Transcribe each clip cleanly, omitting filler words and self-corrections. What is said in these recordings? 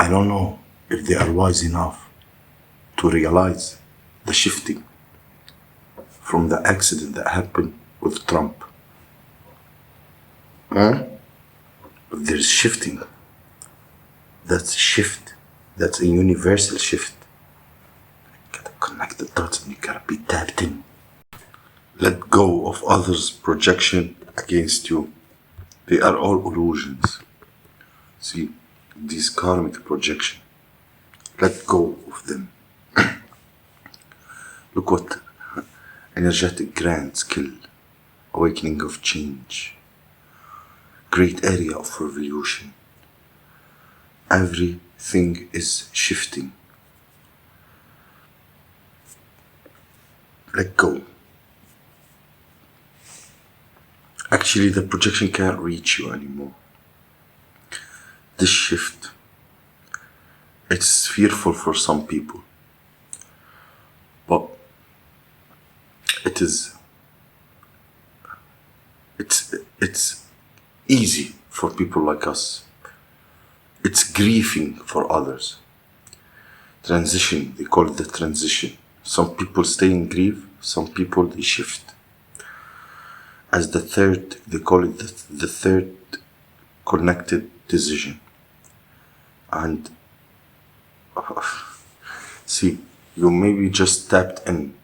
I don't know if they are wise enough to realize the shifting from the accident that happened with Trump. But there's shifting. That's a shift. That's a universal shift. You gotta connect the dots and you gotta be tapped in. Let go of others' projection against you. They are all illusions. See, these karmic projection. Let go of them. Look what energetic grand skill, awakening of change, great area of revolution. Everything is shifting. Let go. Actually, the projection can't reach you anymore. This shift, it's fearful for some people, but it's easy for people like us. It's grieving for others. Transition, they call it the transition. Some people stay in grief, some people they shift. As the third, they call it the third connected decision. And see, you maybe just tapped in.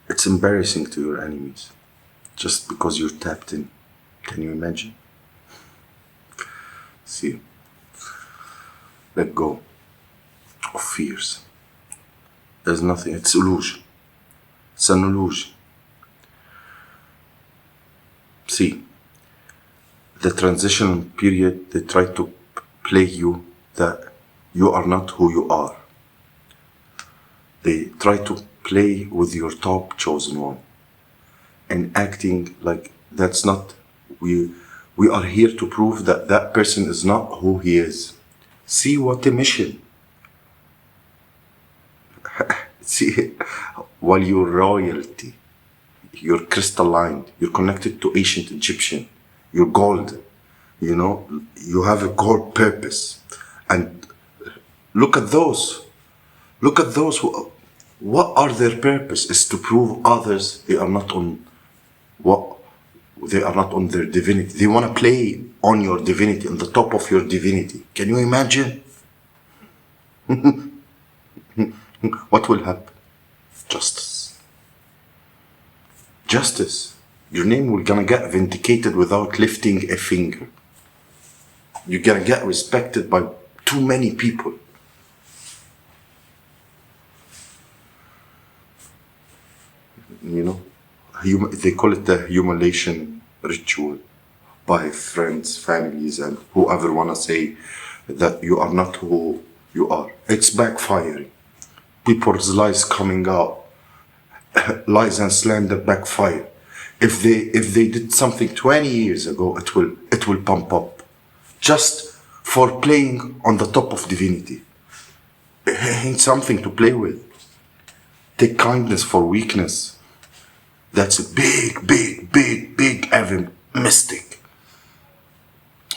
It's embarrassing to your enemies just because you're tapped in. Can you imagine? See, let go of fears. There's nothing, it's illusion. It's an illusion. See, the transitional period, they try to play you that you are not who you are. They try to play with your top chosen one and acting like that's not, we are here to prove that that person is not who he is. See what a mission. See, while you're royalty, you're crystalline, you're connected to ancient Egyptian, you're gold, you know, you have a gold purpose. And look at those who, what are their purpose is to prove others they are not on their divinity. They want to play on your divinity, on the top of your divinity. Can you imagine? What will happen? Justice. Your name will gonna get vindicated without lifting a finger. You're gonna get respected by too many people. You know, they call it the humiliation ritual by friends, families, and whoever wanna say that you are not who you are. It's backfiring. People's lies coming out. Lies and slander backfire. If they did something 20 years ago, it will pump up. Just for playing on the top of divinity. It ain't something to play with. Take kindness for weakness. That's a big heaven mystic.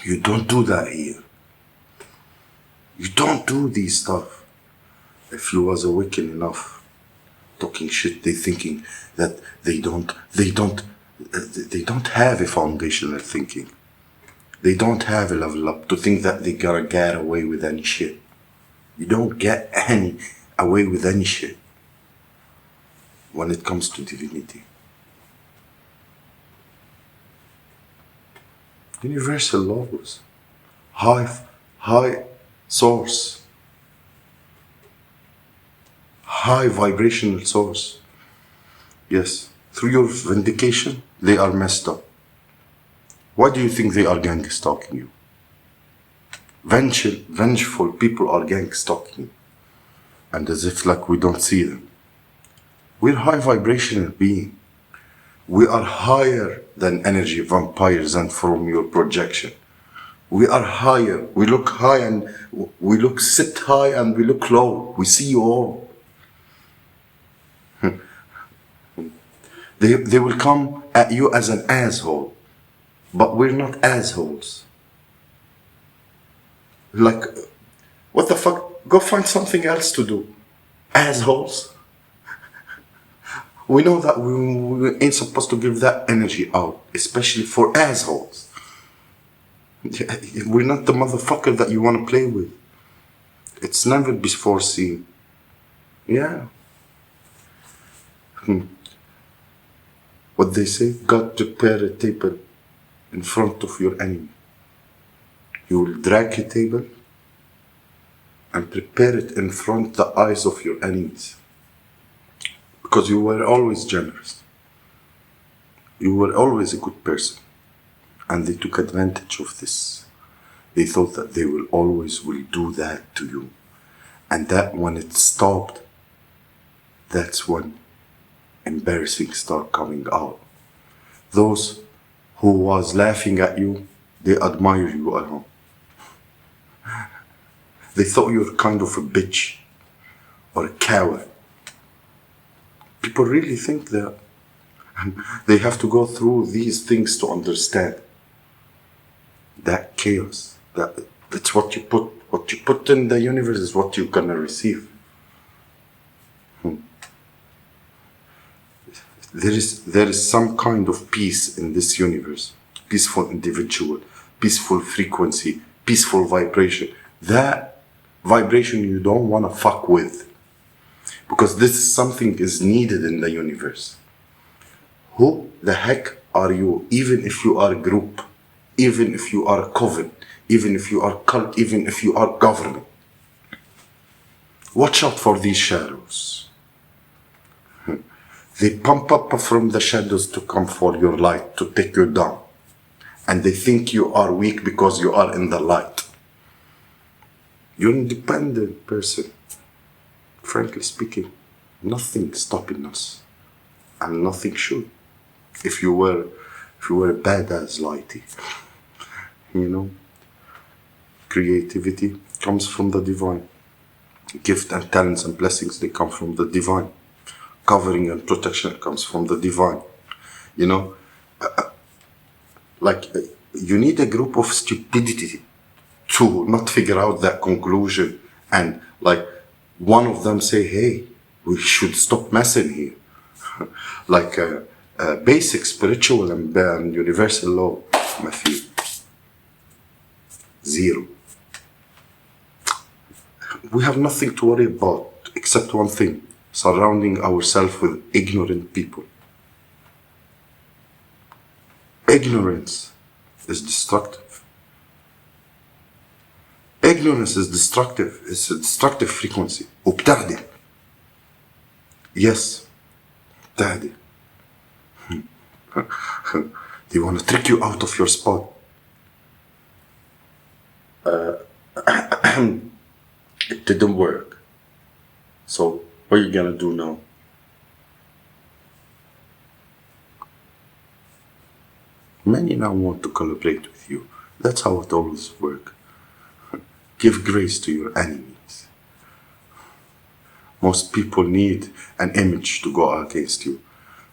You don't do that here. You don't do these stuff. If you was awakened enough, talking shit, they thinking that they don't have a foundational thinking. They don't have a level up to think that they gotta get away with any shit. You don't get away with any shit when it comes to divinity. Universal laws, high source, high vibrational source. Yes, through your vindication, they are messed up. Why do you think they are gang stalking you? Vengeful people are gang stalking you. And as if like we don't see them. We're high vibrational being. We are higher than energy vampires and from your projection. We are higher. We look high and we sit high and we look low. We see you all. They will come at you as an asshole. But we're not assholes. Like, what the fuck? Go find something else to do. Assholes. We know that we ain't supposed to give that energy out, especially for assholes. We're not the motherfucker that you want to play with. It's never before seen. Yeah. What they say, God prepare a table in front of your enemy. You will drag a table and prepare it in front the eyes of your enemies. Because you were always generous. You were always a good person. And they took advantage of this. They thought that they will always do that to you. And that when it stopped, that's when embarrassing start coming out. Those who was laughing at you, they admire you at home. They thought you were kind of a bitch or a coward. People really think that. And they have to go through these things to understand that chaos. That's what you put in the universe is what you're gonna receive. There is some kind of peace in this universe. Peaceful individual, peaceful frequency, peaceful vibration. That vibration you don't wanna fuck with. Because this is something is needed in the universe. Who the heck are you? Even if you are a group, even if you are a coven, even if you are cult, even if you are government. Watch out for these shadows. They pump up from the shadows to come for your light, to take you down. And they think you are weak because you are in the light. You're an independent person. Frankly speaking, nothing stopping us. And nothing should. If you were a badass lighty, you know, creativity comes from the divine. Gift and talents and blessings, they come from the divine. Covering and protection comes from the divine. You know, you need a group of stupidity to not figure out that conclusion. And like one of them say, hey, we should stop messing here. Like basic spiritual and universal law, Matthew. Zero. We have nothing to worry about except one thing, surrounding ourselves with ignorant people. Ignorance is destructive. Ignorance is destructive. It's a destructive frequency. وبتعدي. Yes. بتعدي. They want to trick you out of your spot. It didn't work. So what are you gonna do now? Many now want to collaborate with you. That's how it always works. Give grace to your enemies. Most people need an image to go against you.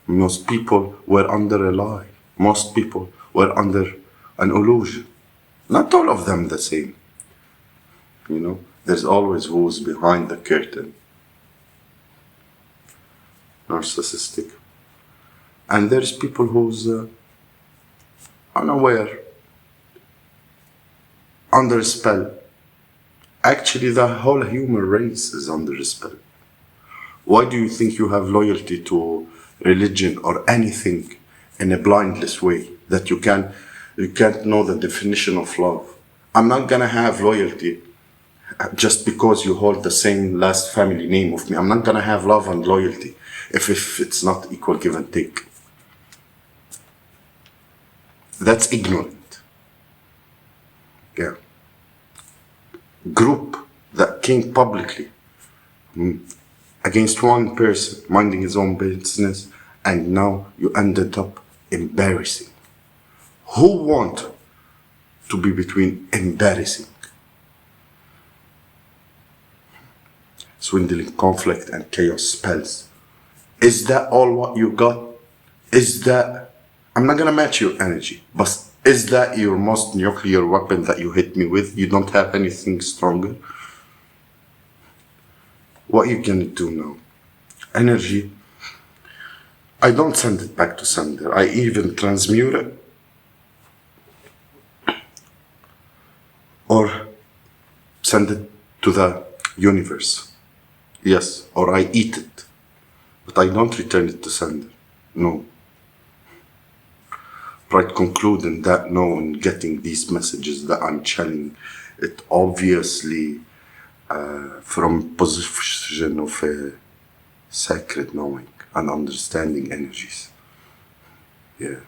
Most people were under a lie. Most people were under an illusion. Not all of them the same. You know, there's always who's behind the curtain. Narcissistic. And there's people who's unaware, under a spell. Actually, the whole human race is under a spell. Why do you think you have loyalty to religion or anything in a blindless way that you can't know the definition of love? I'm not gonna have loyalty just because you hold the same last family name of me. I'm not gonna have love and loyalty if it's not equal give and take. That's ignorant. Yeah. Group that came publicly against one person minding his own business, and now you ended up embarrassing. Who want to be between embarrassing? Swindling, conflict, and chaos spells. Is that all what you got? Is that... I'm not gonna match your energy, but Is that your most nuclear weapon that you hit me with? You don't have anything stronger? What are you gonna do now? Energy, I don't send it back to sender. I even transmute it or send it to the universe. Yes, or I eat it. But I don't return it to sender. No. Right, concluding that no, and getting these messages that I'm channeling, it obviously from position of a sacred knowing and understanding energies. Yeah.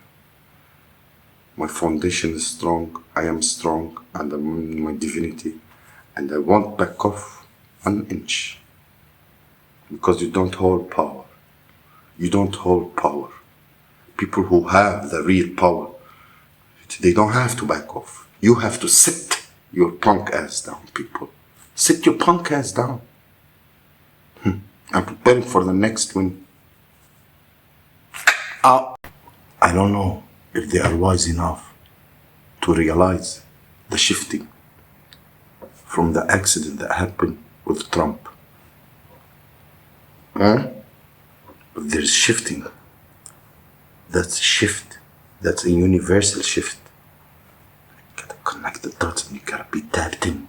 My foundation is strong, I am strong, and I'm in my divinity, and I won't back off an inch. Because you don't hold power. You don't hold power. People who have the real power, they don't have to back off. You have to sit your punk ass down, people. Sit your punk ass down. I'm preparing for the next one. I don't know if they are wise enough to realize the shifting from the accident that happened with Trump. But there's shifting. That's a shift. That's a universal shift. You gotta connect the dots and you gotta be tapped in.